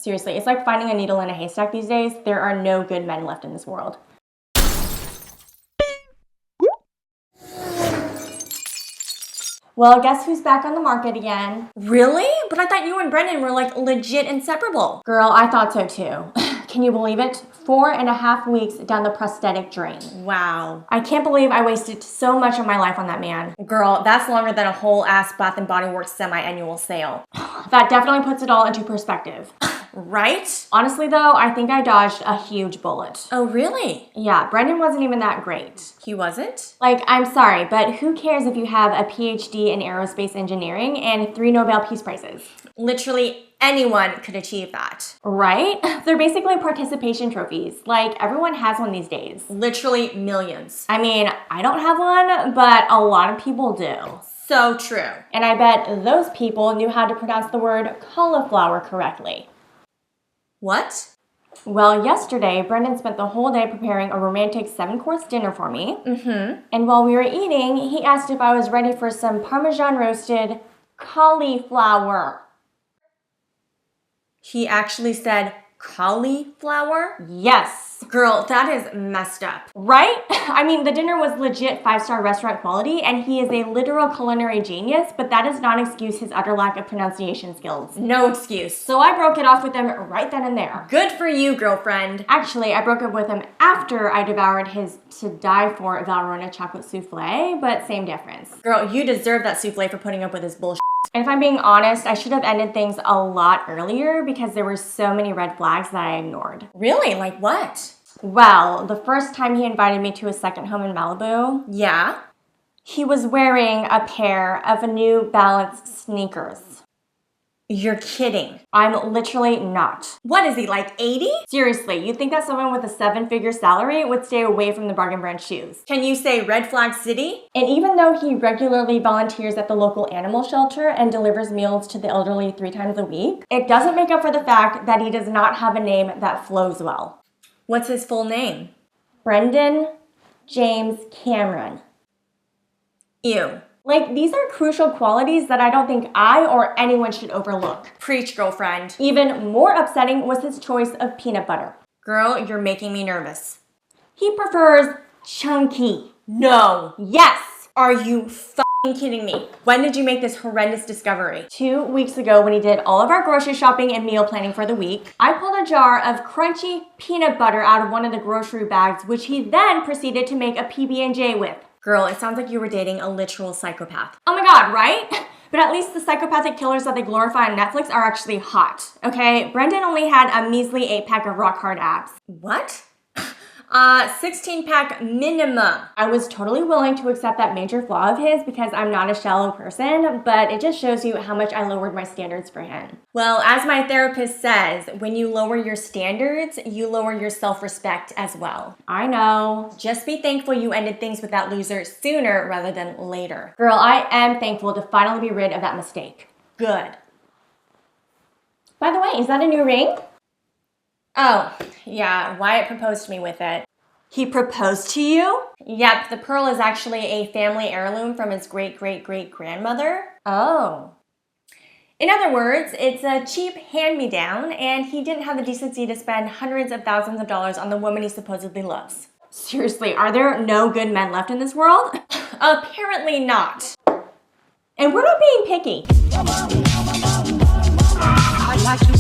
Seriously, it's like finding a needle in a haystack these days. There are no good men left in this world. Well, guess who's back on the market again? Really? But I thought you and Brendan were like legit inseparable. Girl, I thought so too. Can you believe it? 4.5 weeks down the prosthetic drain. Wow. I can't believe I wasted so much of my life on that man. Girl, that's longer than a whole ass Bath & Body Works semi-annual sale. That definitely puts it all into perspective. Right? Honestly though, I think I dodged a huge bullet. Oh, really? Yeah, Brendan wasn't even that great. He wasn't? Like, I'm sorry, but who cares if you have a PhD in aerospace engineering and 3 Nobel Peace Prizes? Literally anyone could achieve that. Right? They're basically participation trophies. Like, everyone has one these days. Literally millions. I mean, I don't have one, but a lot of people do. So true. And I bet those people knew how to pronounce the word cauliflower correctly. What? Well, yesterday, Brendan spent the whole day preparing a romantic 7-course dinner for me. Mm-hmm. And while we were eating, he asked if I was ready for some Parmesan roasted cauliflower. He actually said cauliflower? Yes. Girl, that is messed up. Right? I mean, the dinner was legit 5-star restaurant quality, and he is a literal culinary genius, but that does not excuse his utter lack of pronunciation skills. No excuse. So I broke it off with him right then and there. Good for you, girlfriend. Actually, I broke it with him after I devoured his to-die-for Valrhona chocolate souffle, but same difference. Girl, you deserve that souffle for putting up with his bullshit. And if I'm being honest, I should have ended things a lot earlier because there were so many red flags that I ignored. Really? Like what? Well, the first time he invited me to his second home in Malibu, Yeah? he was wearing a pair of New Balance sneakers. You're kidding. I'm literally not. What is he, like 80? Seriously, you'd think that someone with a 7-figure salary would stay away from the bargain brand shoes. Can you say Red Flag City? And even though he regularly volunteers at the local animal shelter and delivers meals to the elderly 3 times a week, it doesn't make up for the fact that he does not have a name that flows well. What's his full name? Brendan James Cameron. Ew. Like, these are crucial qualities that I don't think I or anyone should overlook. Preach, girlfriend. Even more upsetting was his choice of peanut butter. Girl, you're making me nervous. He prefers chunky. No. Yes! Are you f***ing kidding me? When did you make this horrendous discovery? 2 weeks ago when he did all of our grocery shopping and meal planning for the week, I pulled a jar of crunchy peanut butter out of one of the grocery bags, which he then proceeded to make a PB&J with. Girl, it sounds like you were dating a literal psychopath. Oh my god, right? But at least the psychopathic killers that they glorify on Netflix are actually hot, okay? Brendan only had a measly 8-pack of rock-hard abs. What? 16-pack minimum. I was totally willing to accept that major flaw of his because I'm not a shallow person, but it just shows you how much I lowered my standards for him. Well, as my therapist says, when you lower your standards, you lower your self-respect as well. I know. Just be thankful you ended things with that loser sooner rather than later. Girl, I am thankful to finally be rid of that mistake. Good. By the way, is that a new ring? Oh, yeah, Wyatt proposed to me with it. He proposed to you? Yep, the pearl is actually a family heirloom from his great-great-great-grandmother. Oh. In other words, it's a cheap hand-me-down, and he didn't have the decency to spend hundreds of thousands of dollars on the woman he supposedly loves. Seriously, are there no good men left in this world? Apparently not. And we're not being picky. I'd like to